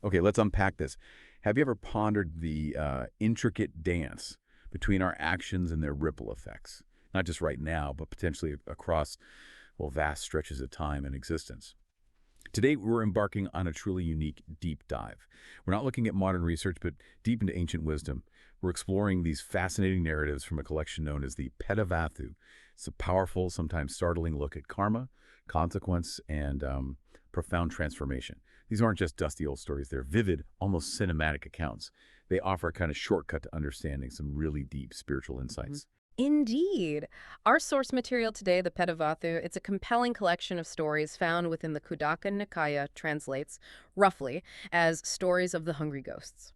Okay, let's unpack this. Have you ever pondered the intricate dance between our actions and their ripple effects? Not just right now, but potentially across, well, vast stretches of time and existence. Today, we're embarking on a truly unique deep dive. We're not looking at modern research, but deep into ancient wisdom. We're exploring these fascinating narratives from a collection known as the Petavatthu. It's a powerful, sometimes startling look at karma, consequence, and profound transformation. These aren't just dusty old stories. They're vivid, almost cinematic accounts. They offer a kind of shortcut to understanding some really deep spiritual insights. Indeed. Our source material today, the Petavatthu, it's a compelling collection of stories found within the Khuddaka Nikaya, translates, roughly, as stories of the hungry ghosts.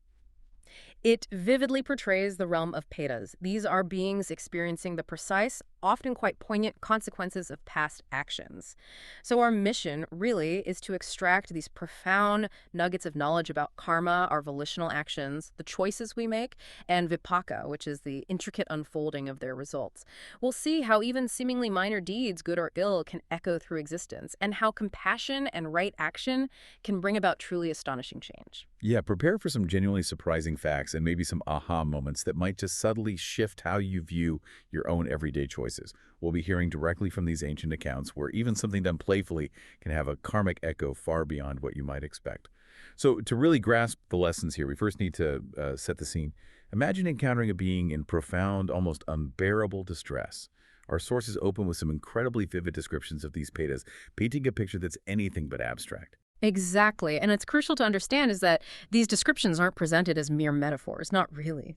It vividly portrays the realm of petas. These are beings experiencing the precise, often quite poignant consequences of past actions. So our mission, really, is to extract these profound nuggets of knowledge about karma, our volitional actions, the choices we make, and vipaka, which is the intricate unfolding of their results. We'll see how even seemingly minor deeds, good or ill, can echo through existence, and how compassion and right action can bring about truly astonishing change. Yeah, prepare for some genuinely surprising facts and maybe some aha moments that might just subtly shift how you view your own everyday choices. We'll be hearing directly from these ancient accounts where even something done playfully can have a karmic echo far beyond what you might expect. So to really grasp the lessons here, we first need to set the scene. Imagine encountering a being in profound, almost unbearable distress. Our sources open with some incredibly vivid descriptions of these petas, painting a picture that's anything but abstract. Exactly. And it's crucial to understand is that these descriptions aren't presented as mere metaphors, not really.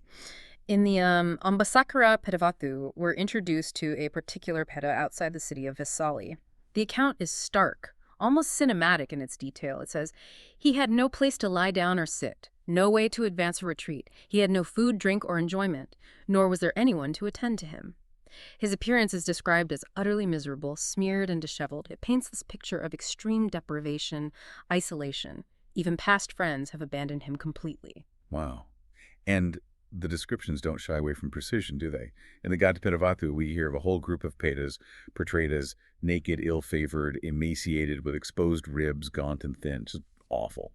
In the Ambasakara Petavatthu, we're introduced to a particular peta outside the city of Vesali. The account is stark, almost cinematic in its detail. It says, he had no place to lie down or sit, no way to advance or retreat. He had no food, drink, or enjoyment, nor was there anyone to attend to him. His appearance is described as utterly miserable, smeared and disheveled. It paints this picture of extreme deprivation, isolation. Even past friends have abandoned him completely. Wow. And the descriptions don't shy away from precision, do they? In the Gata Petavatthu, we hear of a whole group of petas portrayed as naked, ill-favored, emaciated, with exposed ribs, gaunt and thin. Just awful.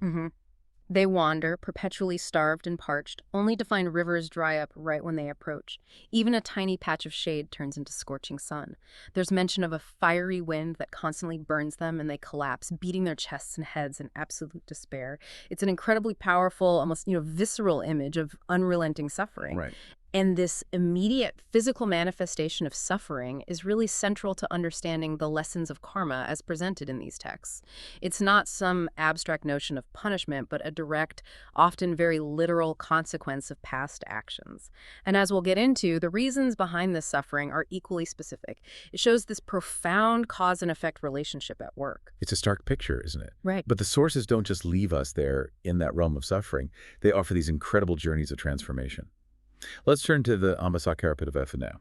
They wander, perpetually starved and parched, only to find rivers dry up right when they approach. Even a tiny patch of shade turns into scorching sun. There's mention of a fiery wind that constantly burns them, and they collapse, beating their chests and heads in absolute despair. It's an incredibly powerful, almost, visceral image of unrelenting suffering. Right. And this immediate physical manifestation of suffering is really central to understanding the lessons of karma as presented in these texts. It's not some abstract notion of punishment, but a direct, often very literal consequence of past actions. And as we'll get into, the reasons behind this suffering are equally specific. It shows this profound cause and effect relationship at work. It's a stark picture, isn't it? Right. But the sources don't just leave us there in that realm of suffering. They offer these incredible journeys of transformation. Let's turn to the Ambasakara Petavatthu now.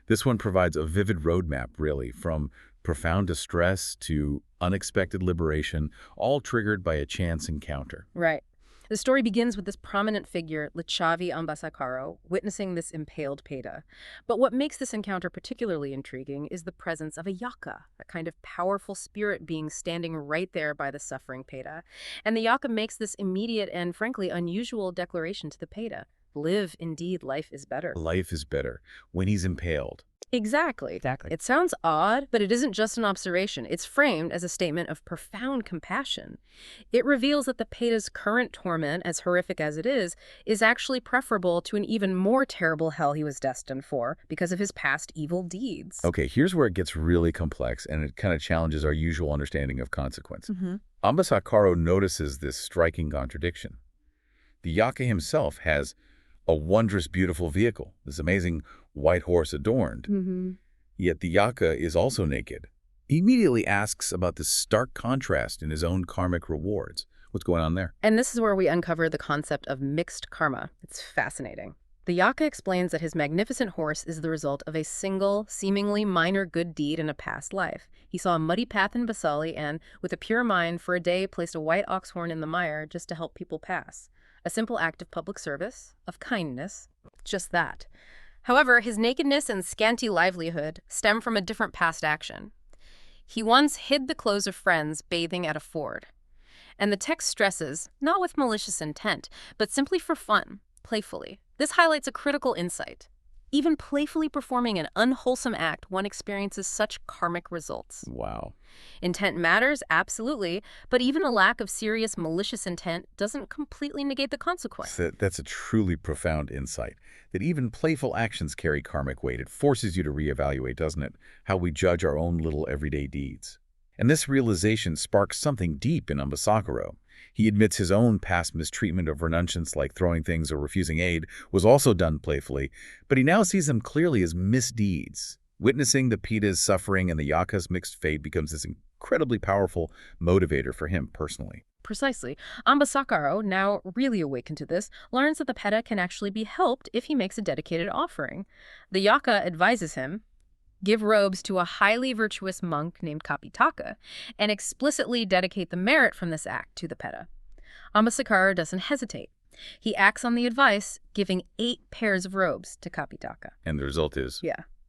This one provides a vivid roadmap, really, from profound distress to unexpected liberation, all triggered by a chance encounter. Right. The story begins with this prominent figure, Lichavi Ambasakaro, witnessing this impaled Peta. But what makes this encounter particularly intriguing is the presence of a yaka, a kind of powerful spirit being standing right there by the suffering Peta. And the yaka makes this immediate and, frankly, unusual declaration to the Peta. Live, indeed, life is better. Life is better when he's impaled. Exactly. It sounds odd, but it isn't just an observation. It's framed as a statement of profound compassion. It reveals that the Peta's current torment, as horrific as it is actually preferable to an even more terrible hell he was destined for because of his past evil deeds. Okay, here's where it gets really complex, and it kind of challenges our usual understanding of consequence. Ambasakaro notices this striking contradiction. The Yaka himself has a wondrous, beautiful vehicle, this amazing white horse adorned. Yet the Yaka is also naked. He immediately asks about this stark contrast in his own karmic rewards. What's going on there? And this is where we uncover the concept of mixed karma. It's fascinating. The Yaka explains that his magnificent horse is the result of a single, seemingly minor good deed in a past life. He saw a muddy path in Basali and, with a pure mind, for a day placed a white ox horn in the mire just to help people pass. A simple act of public service, of kindness, just that. However, his nakedness and scanty livelihood stem from a different past action. He once hid the clothes of friends bathing at a ford. And the text stresses, not with malicious intent, but simply for fun, playfully. This highlights a critical insight. Even playfully performing an unwholesome act, one experiences such karmic results. Wow. Intent matters, absolutely, but even a lack of serious malicious intent doesn't completely negate the consequence. That's a truly profound insight, that even playful actions carry karmic weight. It forces you to reevaluate, doesn't it, how we judge our own little everyday deeds. And this realization sparks something deep in Ambasakaro. He admits his own past mistreatment of renunciants, like throwing things or refusing aid, was also done playfully, but he now sees them clearly as misdeeds. Witnessing the Petas' suffering and the Yaka's mixed fate becomes this incredibly powerful motivator for him personally. Precisely. Ambasakaro, now really awakened to this, learns that the peta can actually be helped if he makes a dedicated offering. The Yaka advises him, give robes to a highly virtuous monk named Kapitaka, and explicitly dedicate the merit from this act to the peta. Ambasakaro doesn't hesitate. He acts on the advice, giving 8 pairs of robes to Kapitaka. And the result is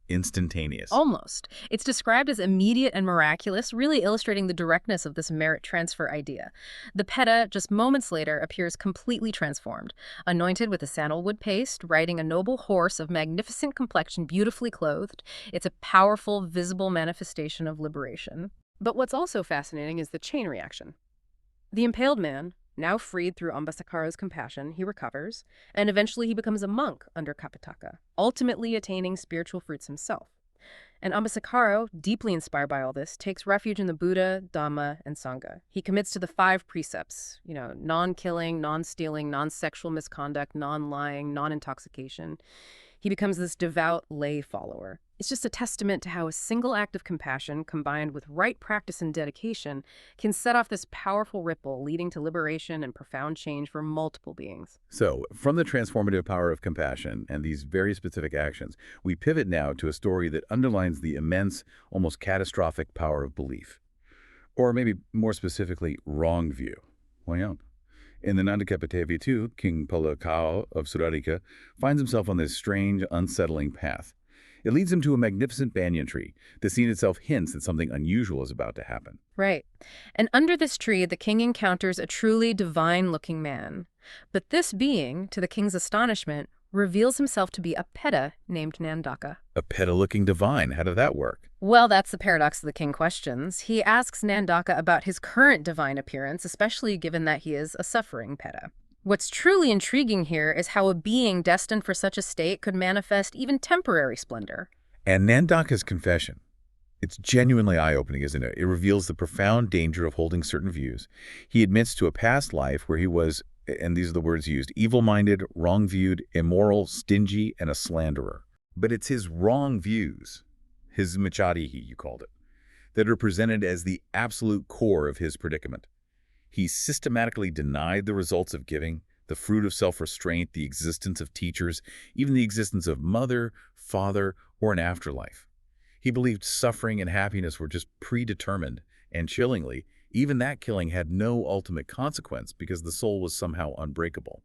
instantaneous. Almost. It's described as immediate and miraculous, really illustrating the directness of this merit transfer idea. The peta, just moments later, appears completely transformed, anointed with a sandalwood paste, riding a noble horse of magnificent complexion, beautifully clothed. It's a powerful, visible manifestation of liberation. But what's also fascinating is the chain reaction. The impaled man, now freed through Ambasakaro's compassion, he recovers, and eventually he becomes a monk under Kapitaka, ultimately attaining spiritual fruits himself. And Ambasakaro, deeply inspired by all this, takes refuge in the Buddha, Dhamma, and Sangha. He commits to the 5 precepts, non-killing, non-stealing, non-sexual misconduct, non-lying, non-intoxication. He becomes this devout lay follower. It's just a testament to how a single act of compassion, combined with right practice and dedication, can set off this powerful ripple leading to liberation and profound change for multiple beings. So, from the transformative power of compassion and these very specific actions, we pivot now to a story that underlines the immense, almost catastrophic power of belief. Or maybe more specifically, wrong view. Well, in the Nandaka Petavatthu, King Palakau of Surarika finds himself on this strange, unsettling path. It leads him to a magnificent banyan tree. The scene itself hints that something unusual is about to happen. Right. And under this tree, the king encounters a truly divine-looking man. But this being, to the king's astonishment, reveals himself to be a peta named Nandaka. A peta-looking divine. How did that work? Well, that's the paradox the king questions. He asks Nandaka about his current divine appearance, especially given that he is a suffering peta. What's truly intriguing here is how a being destined for such a state could manifest even temporary splendor. And Nandaka's confession. It's genuinely eye-opening, isn't it? It reveals the profound danger of holding certain views. He admits to a past life where he was, and these are the words used, evil-minded, wrong-viewed, immoral, stingy, and a slanderer. But it's his wrong views, his machadihi, you called it, that are presented as the absolute core of his predicament. He systematically denied the results of giving, the fruit of self-restraint, the existence of teachers, even the existence of mother, father, or an afterlife. He believed suffering and happiness were just predetermined, and chillingly, even that killing had no ultimate consequence because the soul was somehow unbreakable.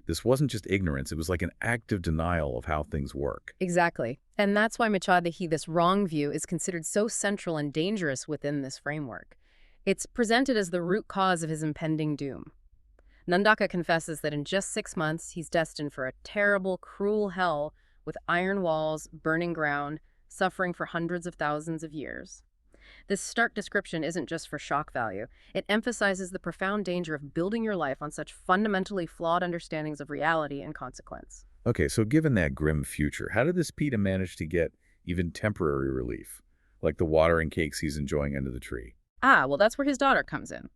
This wasn't just ignorance, it was like an active denial of how things work. Exactly. And that's why Machadahi, this wrong view, is considered so central and dangerous within this framework. It's presented as the root cause of his impending doom. Nandaka confesses that in just 6 months, he's destined for a terrible, cruel hell with iron walls, burning ground, suffering for hundreds of thousands of years. This stark description isn't just for shock value. It emphasizes the profound danger of building your life on such fundamentally flawed understandings of reality and consequence. Okay, so given that grim future, how did this Peta manage to get even temporary relief, like the water and cakes he's enjoying under the tree? Well, that's where his daughter comes in.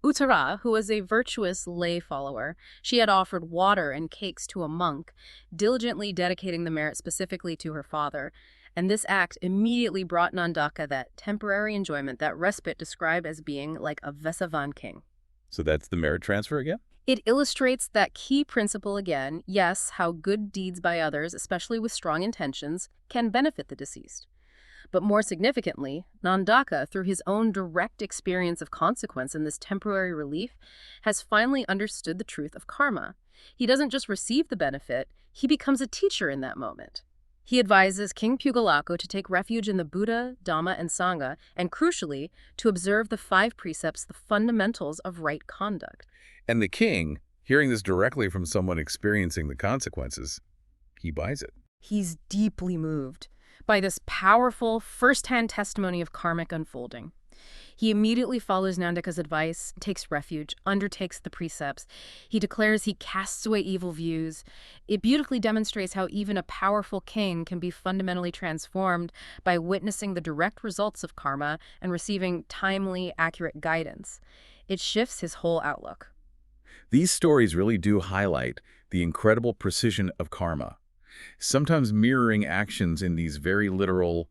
Uttara, who was a virtuous lay follower, she had offered water and cakes to a monk, diligently dedicating the merit specifically to her father. And this act immediately brought Nandaka that temporary enjoyment, that respite described as being like a Vesavan king. So that's the merit transfer again? It illustrates that key principle again, yes, how good deeds by others, especially with strong intentions, can benefit the deceased. But more significantly, Nandaka, through his own direct experience of consequence in this temporary relief, has finally understood the truth of karma. He doesn't just receive the benefit, he becomes a teacher in that moment. He advises King Pugalako to take refuge in the Buddha, Dhamma, and Sangha, and crucially, to observe the 5 precepts, the fundamentals of right conduct. And the king, hearing this directly from someone experiencing the consequences, he buys it. He's deeply moved by this powerful, first-hand testimony of karmic unfolding. He immediately follows Nandika's advice, takes refuge, undertakes the precepts. He declares he casts away evil views. It beautifully demonstrates how even a powerful king can be fundamentally transformed by witnessing the direct results of karma and receiving timely, accurate guidance. It shifts his whole outlook. These stories really do highlight the incredible precision of karma, sometimes mirroring actions in these very literal,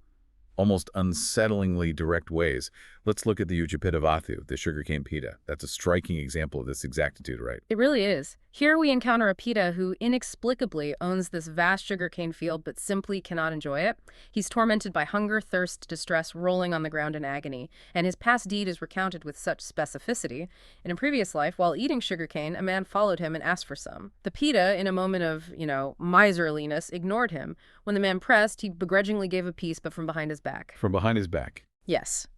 almost unsettlingly direct ways. Let's look at the Petavatthu, the sugarcane pita. That's a striking example of this exactitude, right? It really is. Here we encounter a pita who inexplicably owns this vast sugarcane field but simply cannot enjoy it. He's tormented by hunger, thirst, distress, rolling on the ground in agony, and his past deed is recounted with such specificity. In a previous life, while eating sugarcane, a man followed him and asked for some. The pita, in a moment of, miserliness, ignored him. When the man pressed, he begrudgingly gave a piece, but from behind his back. From behind his back. Yes.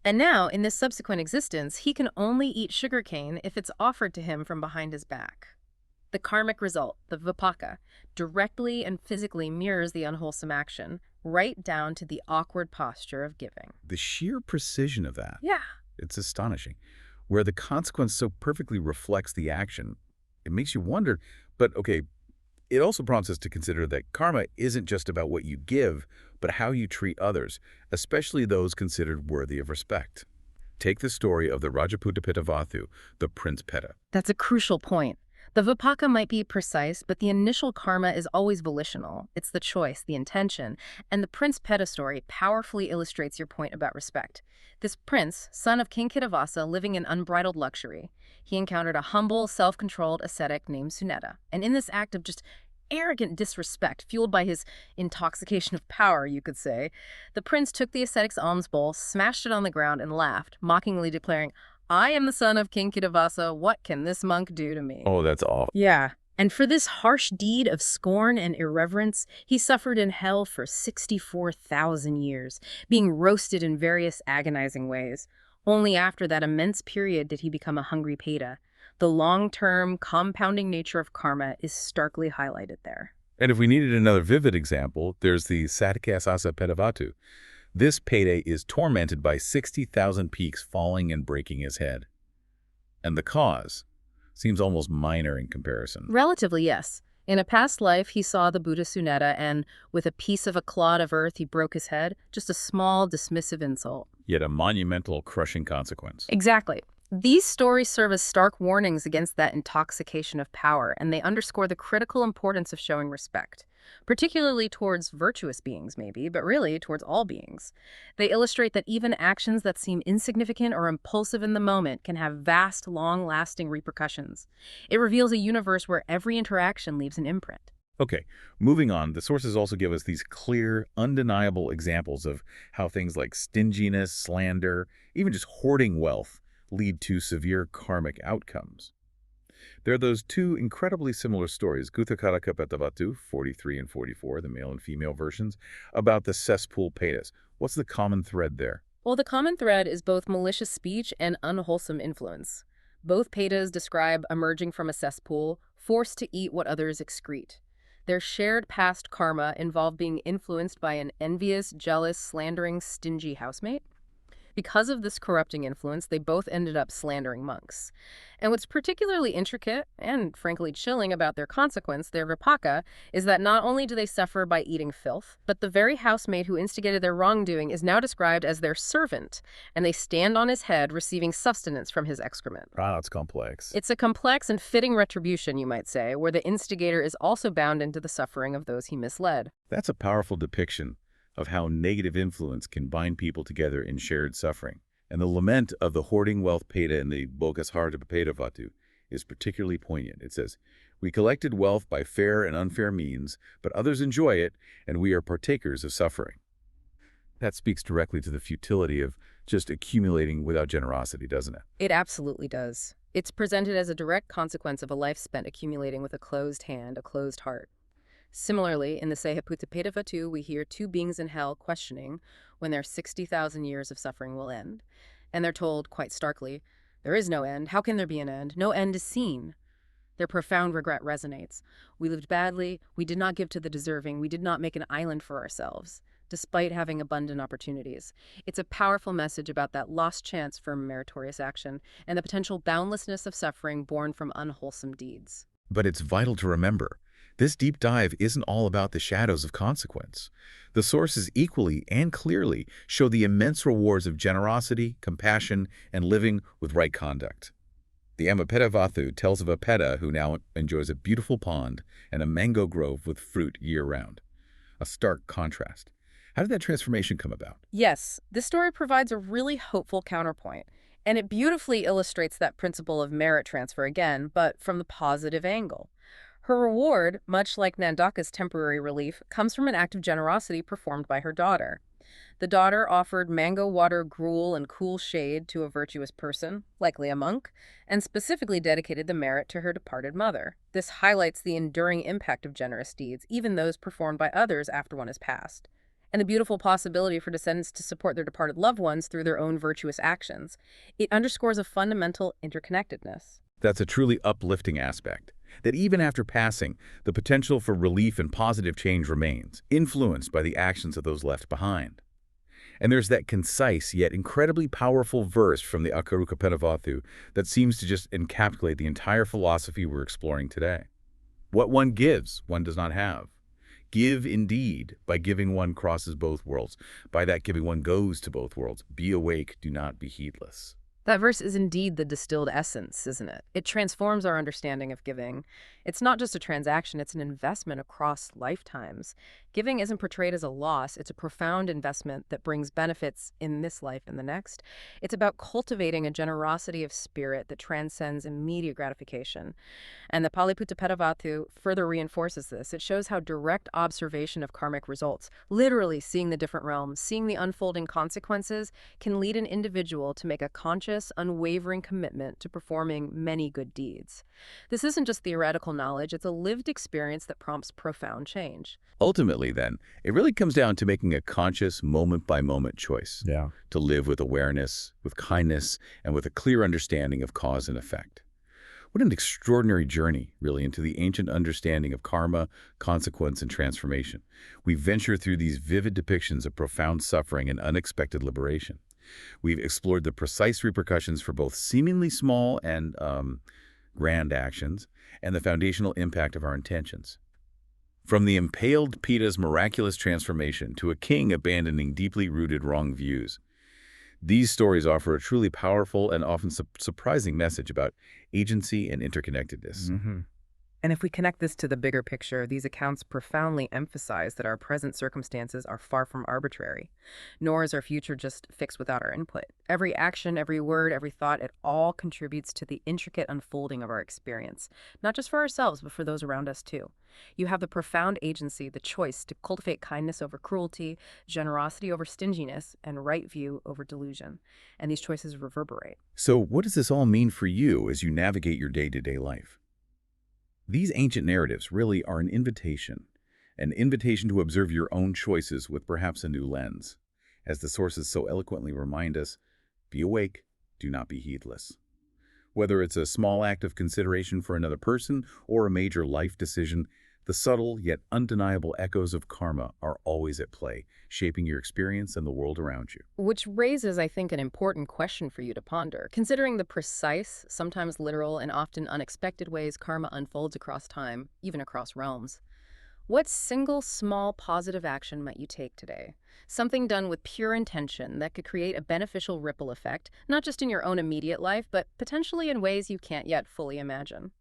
And now, in this subsequent existence, he can only eat sugarcane if it's offered to him from behind his back. The karmic result, the vipaka, directly and physically mirrors the unwholesome action, right down to the awkward posture of giving. The sheer precision of that. Yeah. It's astonishing. Where the consequence so perfectly reflects the action, it makes you wonder, but okay, it also prompts us to consider that karma isn't just about what you give, but how you treat others, especially those considered worthy of respect. Take the story of the Rajaputta Petavatthu, the Prince Peta. That's a crucial point. The vipaka might be precise, but the initial karma is always volitional. It's the choice, the intention. And the Prince Peta story powerfully illustrates your point about respect. This prince, son of King Kitavasa, living in unbridled luxury, he encountered a humble, self-controlled ascetic named Suneta. And in this act of just arrogant disrespect, fueled by his intoxication of power, you could say, the prince took the ascetic's alms bowl, smashed it on the ground, and laughed, mockingly declaring, "I am the son of King Kitavasa. What can this monk do to me?" Oh, that's awful. Yeah. And for this harsh deed of scorn and irreverence, he suffered in hell for 64,000 years, being roasted in various agonizing ways. Only after that immense period did he become a hungry peta. The long-term, compounding nature of karma is starkly highlighted there. And if we needed another vivid example, there's the Satikasasa Petavatthu. This peta is tormented by 60,000 peaks falling and breaking his head. And the cause seems almost minor in comparison. Relatively, yes. In a past life, he saw the Buddha Suneta, and with a piece of a clod of earth, he broke his head. Just a small, dismissive insult. Yet a monumental, crushing consequence. Exactly. These stories serve as stark warnings against that intoxication of power, and they underscore the critical importance of showing respect, particularly towards virtuous beings, maybe, but really towards all beings. They illustrate that even actions that seem insignificant or impulsive in the moment can have vast, long-lasting repercussions. It reveals a universe where every interaction leaves an imprint. Okay, moving on, the sources also give us these clear, undeniable examples of how things like stinginess, slander, even just hoarding wealth lead to severe karmic outcomes. There are those 2 incredibly similar stories, Guthakaraka Petavatthu, 43 and 44, the male and female versions, about the cesspool petas. What's the common thread there? Well, the common thread is both malicious speech and unwholesome influence. Both petas describe emerging from a cesspool, forced to eat what others excrete. Their shared past karma involved being influenced by an envious, jealous, slandering, stingy housemate. Because of this corrupting influence, they both ended up slandering monks. And what's particularly intricate and, frankly, chilling about their consequence, their vipaka, is that not only do they suffer by eating filth, but the very housemaid who instigated their wrongdoing is now described as their servant, and they stand on his head receiving sustenance from his excrement. Ah, that's complex. It's a complex and fitting retribution, you might say, where the instigator is also bound into the suffering of those he misled. That's a powerful depiction of how negative influence can bind people together in shared suffering. And the lament of the hoarding wealth peta in the Bokasharta Petavatthu is particularly poignant. It says, "We collected wealth by fair and unfair means, but others enjoy it, and we are partakers of suffering." That speaks directly to the futility of just accumulating without generosity, doesn't it? It absolutely does. It's presented as a direct consequence of a life spent accumulating with a closed hand, a closed heart. Similarly, in the Petavatthu, we hear two beings in hell questioning when their 60,000 years of suffering will end. And they're told, quite starkly, there is no end. How can there be an end? No end is seen. Their profound regret resonates. We lived badly. We did not give to the deserving. We did not make an island for ourselves, despite having abundant opportunities. It's a powerful message about that lost chance for meritorious action and the potential boundlessness of suffering born from unwholesome deeds. But it's vital to remember, this deep dive isn't all about the shadows of consequence. The sources equally and clearly show the immense rewards of generosity, compassion, and living with right conduct. The Petavatthu tells of a peta who now enjoys a beautiful pond and a mango grove with fruit year-round. A stark contrast. How did that transformation come about? Yes, this story provides a really hopeful counterpoint, and it beautifully illustrates that principle of merit transfer again, but from the positive angle. Her reward, much like Nandaka's temporary relief, comes from an act of generosity performed by her daughter. The daughter offered mango water gruel and cool shade to a virtuous person, likely a monk, and specifically dedicated the merit to her departed mother. This highlights the enduring impact of generous deeds, even those performed by others after one has passed, and the beautiful possibility for descendants to support their departed loved ones through their own virtuous actions. It underscores a fundamental interconnectedness. That's a truly uplifting aspect, that even after passing, the potential for relief and positive change remains, influenced by the actions of those left behind. And there's that concise yet incredibly powerful verse from the Petavatthu that seems to just encapsulate the entire philosophy we're exploring today. What one gives, one does not have. Give indeed, by giving one crosses both worlds. By that giving one goes to both worlds. Be awake, do not be heedless. That verse is indeed the distilled essence, isn't it? It transforms our understanding of giving. It's not just a transaction, it's an investment across lifetimes. Giving isn't portrayed as a loss, it's a profound investment that brings benefits in this life and the next. It's about cultivating a generosity of spirit that transcends immediate gratification. And the Petavatthu further reinforces this. It shows how direct observation of karmic results, literally seeing the different realms, seeing the unfolding consequences, can lead an individual to make a conscious, unwavering commitment to performing many good deeds. This isn't just theoretical knowledge, it's a lived experience that prompts profound change. Ultimately, then, it really comes down to making a conscious, moment-by-moment choice. Yeah. To live with awareness, with kindness, and with a clear understanding of cause and effect. What an extraordinary journey, really, into the ancient understanding of karma, consequence, and transformation. We venture through these vivid depictions of profound suffering and unexpected liberation. We've explored the precise repercussions for both seemingly small and grand actions, and the foundational impact of our intentions. From the impaled Peta's miraculous transformation to a king abandoning deeply rooted wrong views, these stories offer a truly powerful and often surprising message about agency and interconnectedness. Mm-hmm. And if we connect this to the bigger picture, these accounts profoundly emphasize that our present circumstances are far from arbitrary, nor is our future just fixed without our input. Every action, every word, every thought, it all contributes to the intricate unfolding of our experience, not just for ourselves, but for those around us too. You have the profound agency, the choice to cultivate kindness over cruelty, generosity over stinginess, and right view over delusion. And these choices reverberate. So what does this all mean for you as you navigate your day-to-day life? These ancient narratives really are an invitation to observe your own choices with perhaps a new lens. As the sources so eloquently remind us, be awake, do not be heedless. Whether it's a small act of consideration for another person or a major life decision, the subtle yet undeniable echoes of karma are always at play, shaping your experience and the world around you. Which raises, I think, an important question for you to ponder. Considering the precise, sometimes literal, and often unexpected ways karma unfolds across time, even across realms, what single small positive action might you take today? Something done with pure intention that could create a beneficial ripple effect, not just in your own immediate life, but potentially in ways you can't yet fully imagine.